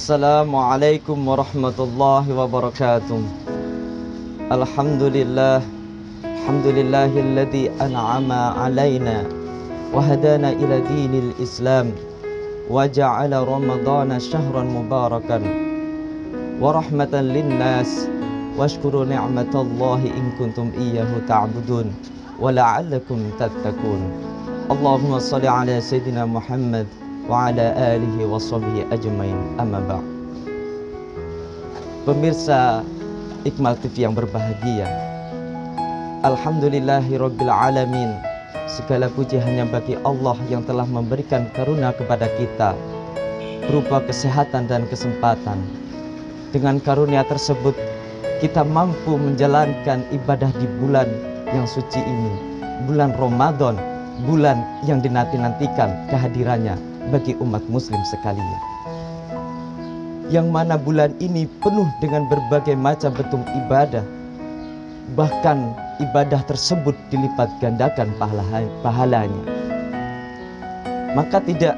Assalamualaikum warahmatullahi wabarakatuh. Alhamdulillah, alhamdulillahilladzi an'ama alaina wa hadana ila dinil Islam wa ja'ala Ramadhana syahran mubarakan wa rahmatan linnas washkuru ni'matallahi in kuntum iyyahu ta'budun wa la'allakum tattaqun. Allahumma shalli ala sayyidina Muhammad wa ala alihi wa sahbihi ajmain, amma ba'd. Pemirsa Ikmal TV yang berbahagia, alhamdulillahirabbil alamin. Segala puji hanya bagi Allah yang telah memberikan karunia kepada kita berupa kesehatan dan kesempatan. Dengan karunia tersebut kita mampu menjalankan ibadah di bulan yang suci ini, bulan Ramadan, bulan yang dinanti-nantikan kehadirannya bagi umat muslim sekalian, yang mana bulan ini penuh dengan berbagai macam bentuk ibadah. Bahkan ibadah tersebut dilipat gandakan pahalanya. Maka tidak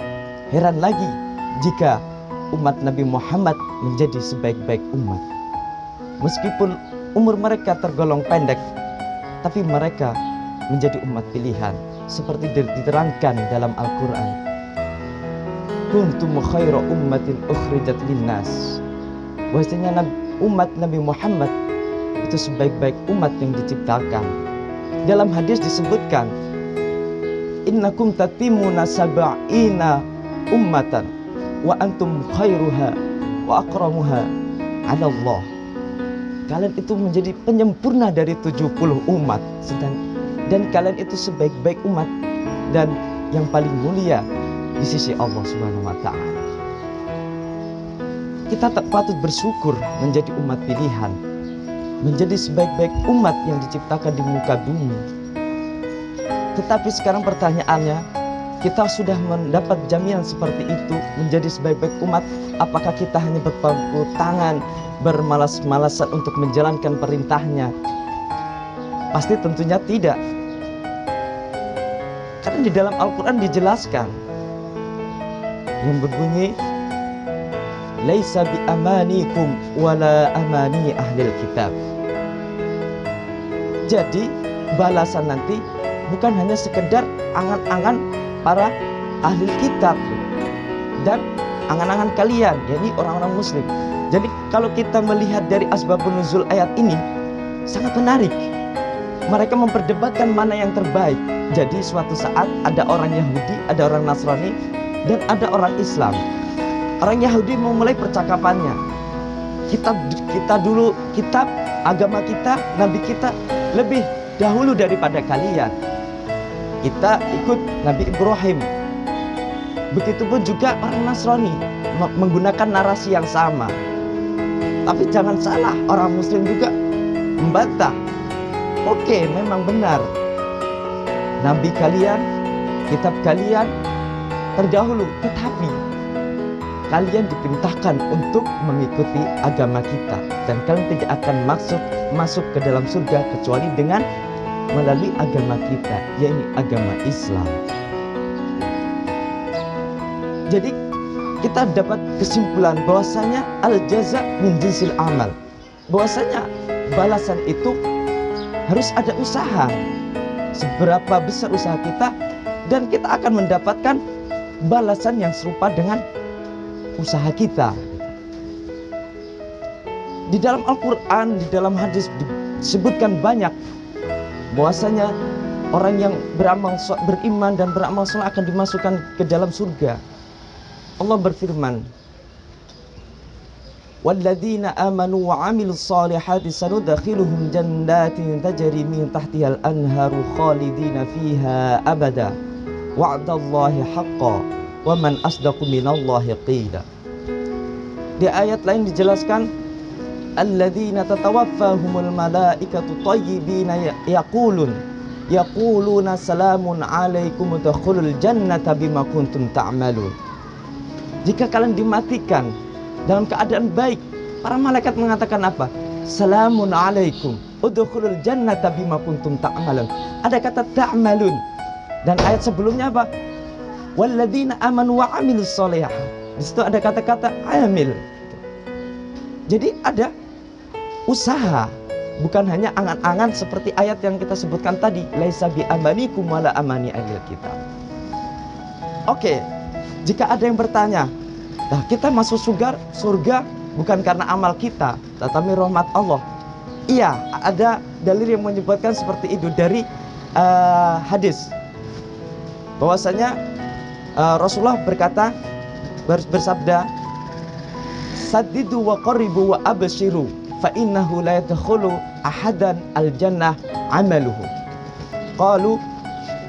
heran lagi jika umat Nabi Muhammad menjadi sebaik-baik umat. Meskipun umur mereka tergolong pendek, tapi mereka menjadi umat pilihan, seperti diterangkan dalam Al-Quran. Kuntum khaira ummatin ukhrijat linnas. Bahwasanya umat Nabi Muhammad itu sebaik-baik umat yang diciptakan. Dalam hadis disebutkan, innakum tatimuna sab'ina ummatan wa antum khairuha wa akramuha 'ala Allah. Kalian itu menjadi penyempurna dari 70 umat, dan kalian itu sebaik-baik umat dan yang paling mulia di sisi Allah Subhanahu wa ta'ala. Kita tak patut bersyukur menjadi umat pilihan, menjadi sebaik-baik umat yang diciptakan di muka bumi. Tetapi sekarang pertanyaannya, kita sudah mendapat jaminan seperti itu menjadi sebaik-baik umat, apakah kita hanya berpangku tangan, bermalas-malasan untuk menjalankan perintahnya? Pasti tentunya tidak. Karena di dalam Al-Quran dijelaskan yang berbunyi, laisa bi amanikum wala amani ahlil kitab. Jadi balasan nanti bukan hanya sekedar angan-angan para ahli kitab dan angan-angan kalian, yakni orang-orang muslim. Jadi kalau kita melihat dari asbabun nuzul ayat ini sangat menarik. Mereka memperdebatkan mana yang terbaik. Jadi suatu saat ada orang Yahudi, ada orang Nasrani, dan ada orang Islam. Orang Yahudi memulai percakapannya. Kita dulu, kitab, agama kita, nabi kita lebih dahulu daripada kalian. Kita ikut Nabi Ibrahim. Begitupun juga orang Nasrani menggunakan narasi yang sama. Tapi jangan salah, orang Muslim juga membantah. Oke, memang benar. Nabi kalian, kitab kalian terdahulu, tetapi kalian diperintahkan untuk mengikuti agama kita, dan kalian tidak akan masuk ke dalam surga kecuali dengan melalui agama kita, yaitu agama Islam. Jadi kita dapat kesimpulan bahwasanya al-jaza min jinsil amal, bahwasanya balasan itu harus ada usaha. Seberapa besar usaha kita, dan kita akan mendapatkan balasan yang serupa dengan usaha kita. Di dalam Al-Quran, di dalam hadis disebutkan banyak bahwasanya orang yang beriman dan beramal saleh akan dimasukkan ke dalam surga. Allah berfirman, walladzina amanu wa 'amilus solihati sanudkhiluhum jannatin tajri min tahtihal anharu khalidina fiha abada wa'dallahi haqqan wa man asdaqu minallahi qila. Di ayat lain dijelaskan, alladzina tatawaffahumul malaikatu thayyibina yaquluna salamun alaikum udkhulul jannata bima kuntum ta'malun. Jika kalian dimatikan dalam keadaan baik, para malaikat mengatakan apa? Salamun alaikum udkhulul jannata bima kuntum ta'malun. Ada kata ta'malun. Dan ayat sebelumnya apa? Walladzina amanu wa 'amilus sholihat. Di situ ada kata-kata amil. Jadi ada usaha, bukan hanya angan-angan seperti ayat yang kita sebutkan tadi, laisa bi amanikum wala amani ahlil kitab. Oke, jika ada yang bertanya, nah kita masuk surga bukan karena amal kita, tetapi rahmat Allah. Iya, ada dalil yang menyebutkan seperti itu dari hadis, bahwasanya Rasulullah bersabda, saddidu wa qaribu wa abshiru fa innahu la yadkhulu ahadan al-jannah amaluhu. Qalu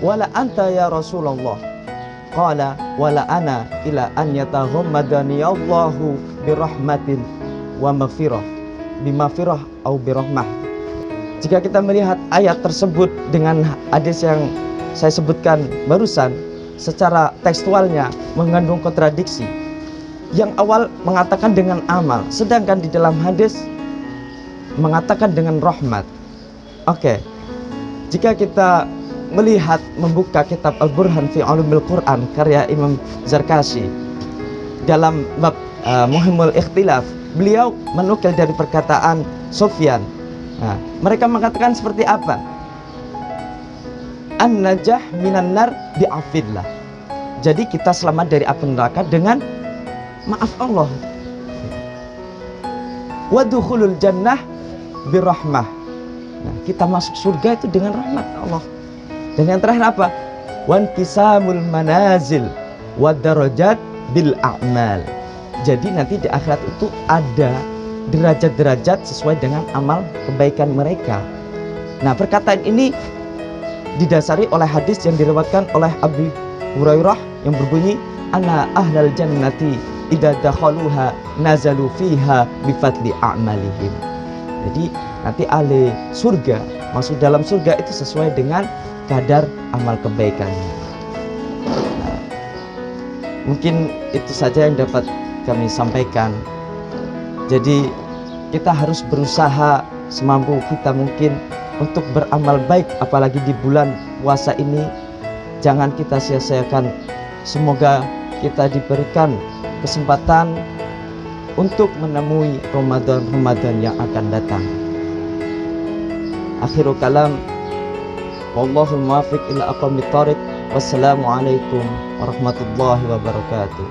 wala anta ya Rasulullah. Qala wala ana ila an yataghammadani Allahu birahmatin wa maghfirah, bimafirah au birahmah. Jika kita melihat ayat tersebut dengan hadis yang saya sebutkan barusan, secara tekstualnya mengandung kontradiksi. Yang awal mengatakan dengan amal, sedangkan di dalam hadis mengatakan dengan rahmat. Oke, jika kita melihat membuka kitab Al-Burhan fi Ulumil Quran karya Imam Zarkashi dalam bab Muhimul Ikhtilaf, beliau menukil dari perkataan Sufyan. Nah, mereka mengatakan seperti apa? An-najah minan nar bi'afillah. Jadi kita selamat dari api neraka dengan maaf Allah. Wa dukhulul jannah birahmah. Nah, kita masuk surga itu dengan rahmat Allah. Dan yang terakhir apa? Wan kisamul manazil wa darajat bil a'mal. Jadi nanti di akhirat itu ada derajat-derajat sesuai dengan amal kebaikan mereka. Nah, perkataan ini didasari oleh hadis yang diriwayatkan oleh Abu Hurairah yang berbunyi, ana ahlal jannati idza dakhaluha nazalu fiha bifadli a'malihim. Jadi nanti ahli surga masuk dalam surga itu sesuai dengan kadar amal kebaikannya. Nah, mungkin itu saja yang dapat kami sampaikan. Jadi kita harus berusaha semampu kita mungkin untuk beramal baik, apalagi di bulan puasa ini. Jangan kita sia-siakan. Semoga kita diberikan kesempatan untuk menemui Ramadan yang akan datang. Akhirul kalam, wallahul muwaffiq ila aqwamit thoriq. Wassalamualaikum warahmatullahi wabarakatuh.